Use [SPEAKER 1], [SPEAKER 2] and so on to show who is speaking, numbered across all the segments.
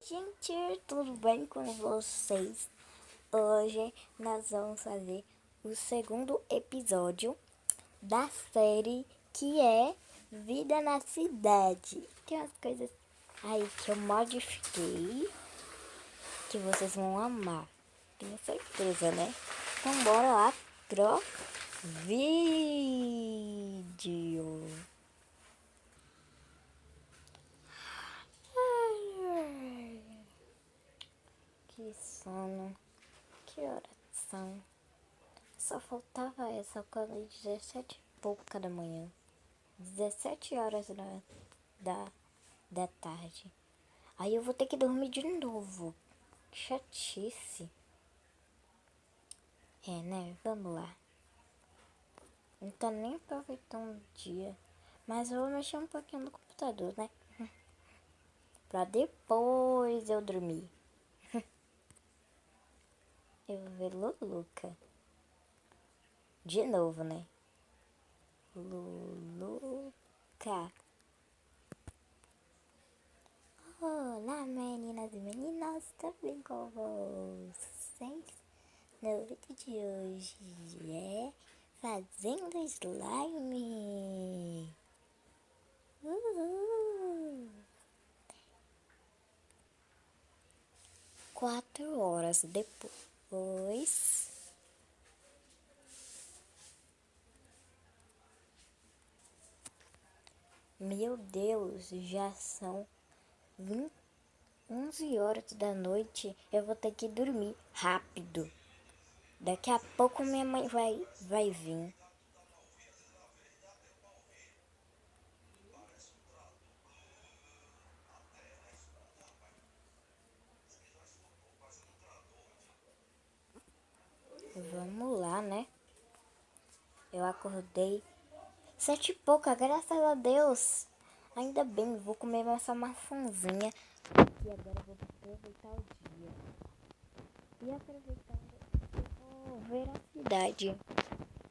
[SPEAKER 1] Gente, tudo bem com vocês? Hoje nós vamos fazer o segundo episódio da série que é Vida na Cidade. Tem umas coisas aí que eu modifiquei que vocês vão amar, tenho certeza, né? Então bora lá pro vídeo. Que sono. Que horas são? Só faltava essa coisa de 17 e pouca da manhã. 17 horas da tarde. Aí eu vou ter que dormir de novo. Que chatice. É, né? Vamos lá. Não tá nem aproveitando o dia. Mas eu vou mexer um pouquinho no computador, né? Pra depois eu dormir. Eu vou ver Luluca. De novo, né? Luluca. Olá, meninas e meninos, tudo bem com vocês? No vídeo de hoje é fazendo slime. Uhul. 4 horas depois. Meu Deus, já são 11 horas da noite. Eu vou ter que dormir rápido. Daqui a pouco minha mãe vai vir. Vamos lá, né? Eu acordei 7 e pouca, graças a Deus. Ainda bem, vou comer essa maçãzinha. E agora eu vou aproveitar o dia. E aproveitando, eu vou ver a cidade.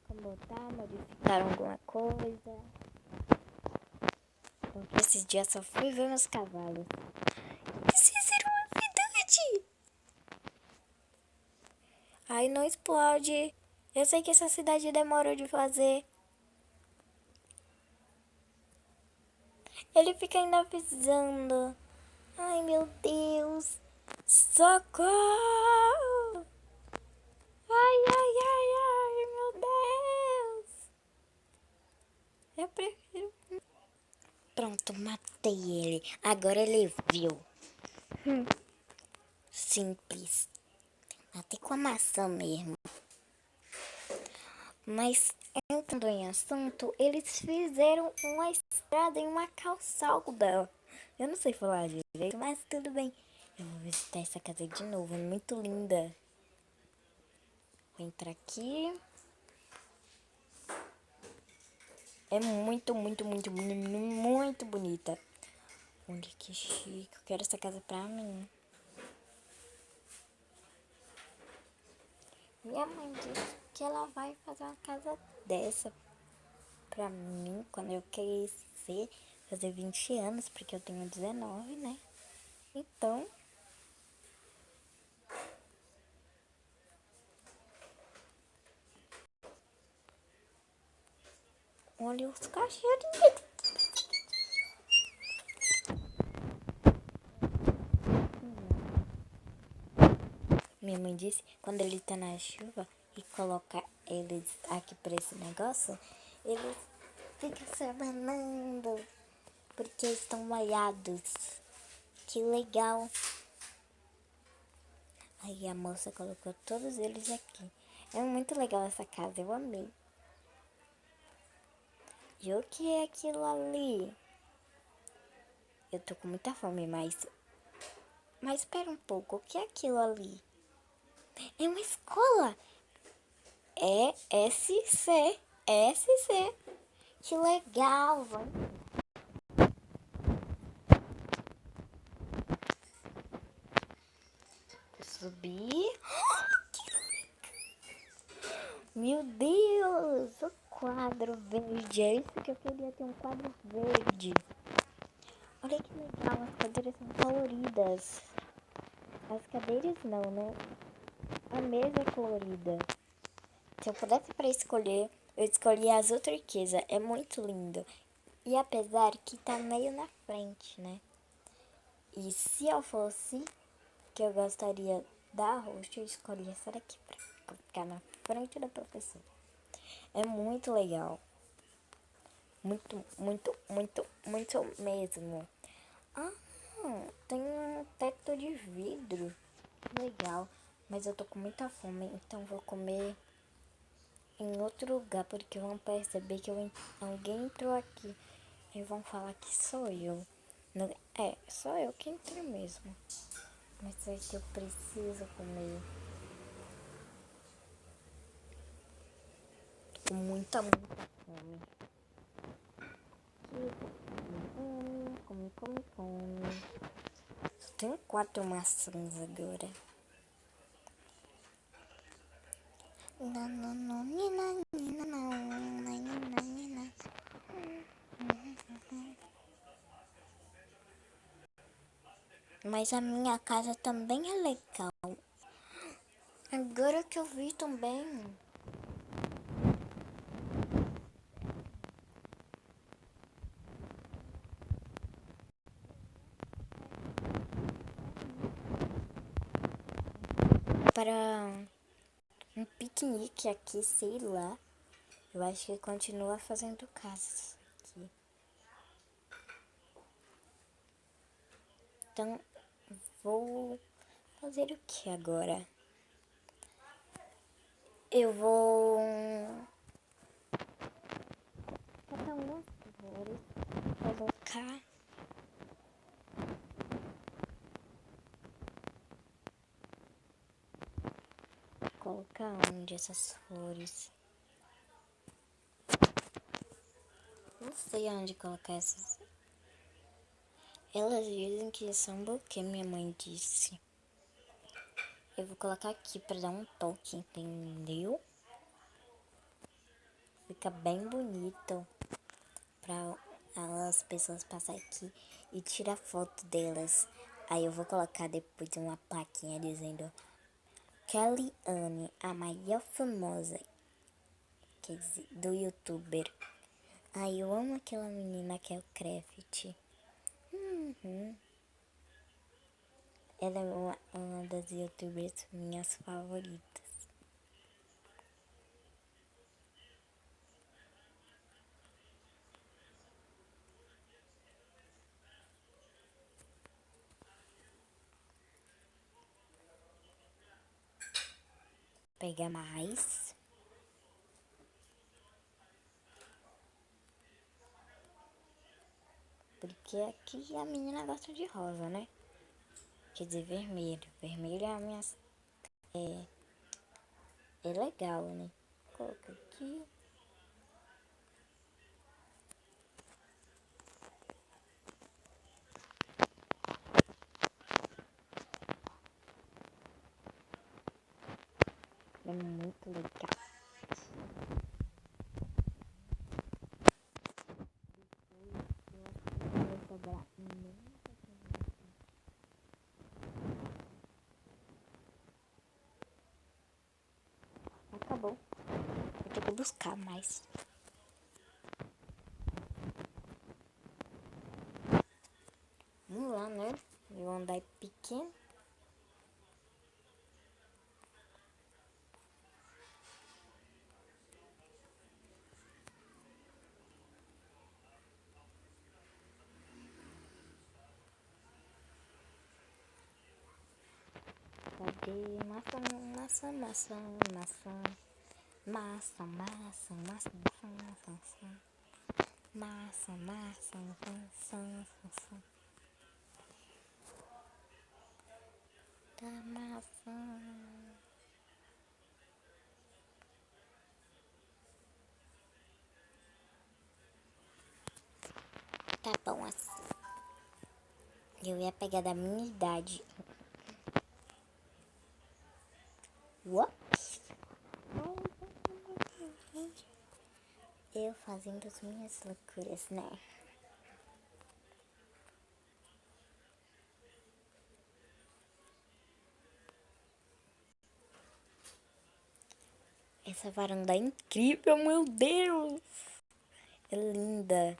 [SPEAKER 1] Como tá, modificaram alguma coisa. Porque esses dias só fui ver meus cavalos. Eles fizeram uma cidade! Aí não explode. Eu sei que essa cidade demorou de fazer. Ele fica ainda avisando. Ai, meu Deus. Socorro! Ai, ai, ai, ai, meu Deus. Eu prefiro... Pronto, matei ele. Agora ele viu. Simples. Matei com a maçã mesmo. Mas, entrando em assunto, eles fizeram uma estrada em uma calçada. Eu não sei falar direito, mas tudo bem. Eu vou visitar essa casa de novo, é muito linda. Vou entrar aqui. É muito, muito, muito, muito, muito bonita. Olha que chique, eu quero essa casa pra mim. Minha mãe disse que ela vai fazer uma casa dessa pra mim quando eu crescer, fazer 20 anos, porque eu tenho 19, né? Então, olha os cachorrinhos. Minha mãe disse que quando ele tá na chuva e coloca eles aqui pra esse negócio, eles ficam se abanando porque estão molhados. Que legal. Aí a moça colocou todos eles aqui. É muito legal essa casa, eu amei. E o que é aquilo ali? Eu tô com muita fome, mas espera um pouco, o que é aquilo ali? É uma escola. É SC. SC. Que legal, vamos subir. Meu Deus, o quadro verde. É isso que eu queria ter, um quadro verde. Olha que legal, as cadeiras são coloridas. As cadeiras não, né? A mesa é colorida. Se eu pudesse para escolher, eu escolhi azul turquesa. É muito lindo. E apesar que tá meio na frente, né? E se eu fosse, que eu gostaria da roxa, eu escolhi essa daqui pra ficar na frente da professora. É muito legal. Muito, muito, muito, muito mesmo. Ah, tem um teto de vidro. Legal. Mas eu tô com muita fome, então vou comer em outro lugar, porque vão perceber que alguém entrou aqui e vão falar que sou eu. Não, sou eu que entrei mesmo. Mas é que eu preciso comer. Tô com muita, muita fome. Come, come, come. Só tenho 4 maçãs agora. Não, não, não, nina, nina, não, nina, nina. Mas a minha casa também é legal. Agora que eu vi também. Para um piquenique aqui, sei lá. Eu acho que continua fazendo casas aqui. Então, vou fazer o que agora? Eu vou catar algumas flores, colocar onde essas flores? Não sei onde colocar essas. Elas dizem que são buquê, minha mãe disse. Eu vou colocar aqui pra dar um toque, entendeu? Fica bem bonito pra as pessoas passarem aqui e tirar foto delas. Aí eu vou colocar depois uma plaquinha dizendo Kellyanne, a maior famosa, quer dizer, do youtuber. Ai, eu amo aquela menina que é o Craft. Ela é uma das youtubers minhas favoritas. Pegar mais. Porque aqui a menina gosta de rosa, né? Quer dizer, vermelho. Vermelho é a minha... É legal, né? Coloca aqui. É muito legal. Vai sobrar muita coisa. Acabou. Vou ter que buscar mais. Vamos lá, né? Eu andar pequeno. Cadê? Maçã, maçã, maçã, maçã. Massa, massa, massa, massa, massa. Massa, massa, massa, massa. Da maçã. Tá bom assim. Eu ia pegar da minha idade. What? Eu fazendo as minhas loucuras, né? Essa varanda é incrível, meu Deus! É linda.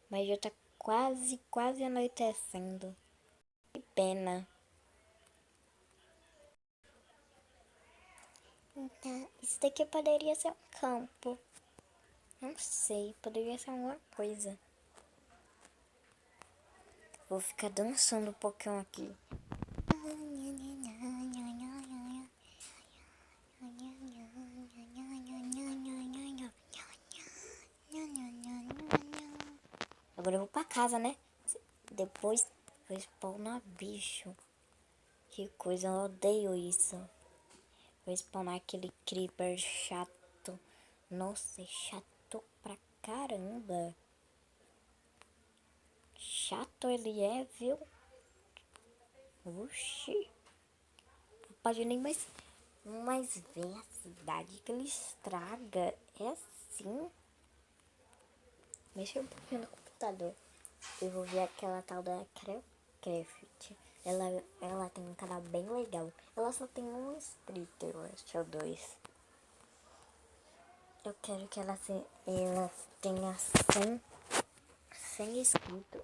[SPEAKER 1] Mas já tá quase anoitecendo. Que pena. Então, isso daqui poderia ser um campo. Não sei, poderia ser alguma coisa. Vou ficar dançando um pouquinho aqui. Agora eu vou pra casa, né? Depois vou spawnar bicho. Que coisa, eu odeio isso. Vou spawnar aquele creeper chato. Nossa, é chato pra caramba. Chato ele é, viu? Oxi. Não pode nem mais ver a cidade que ele estraga. É assim. Mexa um pouquinho no computador. Eu vou ver aquela tal da Craft. Ela tem um canal bem legal. Ela só tem um inscrito, eu acho, ou dois. Eu quero que ela tenha 100 inscritos.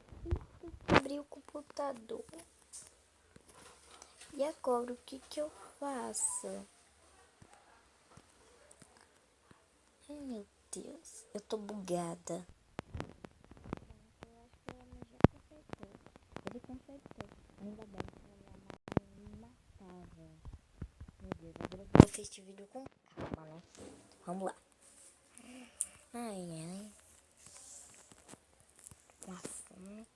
[SPEAKER 1] Abri o computador. E agora o que eu faço? Ai, meu Deus. Eu tô bugada. Ele consertou. Ainda bem que ela me matava. Meu Deus, agora eu vou assistir vídeo com calma, né? Vamos lá. Ai. Uma fome.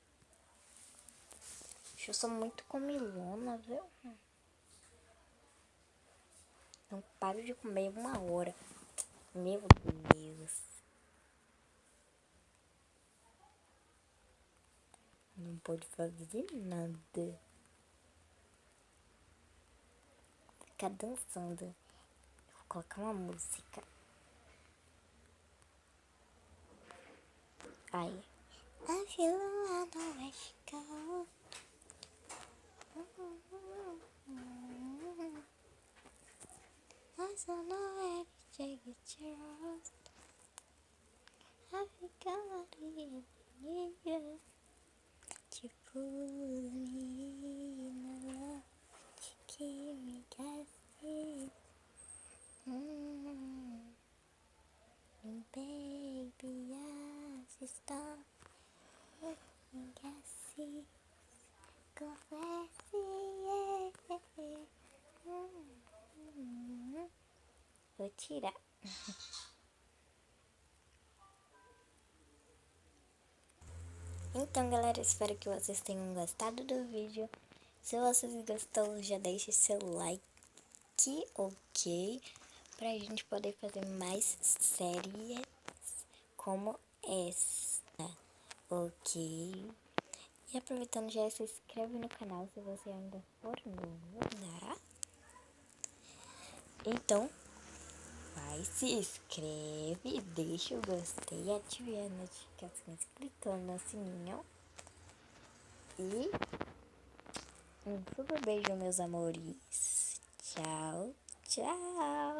[SPEAKER 1] Eu sou muito comilona, viu? Não paro de comer 1 hora. Meu Deus. Não pode fazer nada. Ficar dançando. Vou colocar uma música. Aí. A vila do West Coast. I don't know if take it yours. I think I need you to pull me in love, to keep me guessing. Baby, I just stop me guessing. Confess, yeah. Vou tirar. Então, galera, espero que vocês tenham gostado do vídeo. Se vocês gostaram, já deixe seu like, ok? Pra gente poder fazer mais séries como essa, ok? E aproveitando, já se inscreve no canal se você ainda for novo, né? Então, vai, se inscreve, deixa o gostei, ative as notificações clicando no sininho. E um super beijo, meus amores. Tchau, tchau.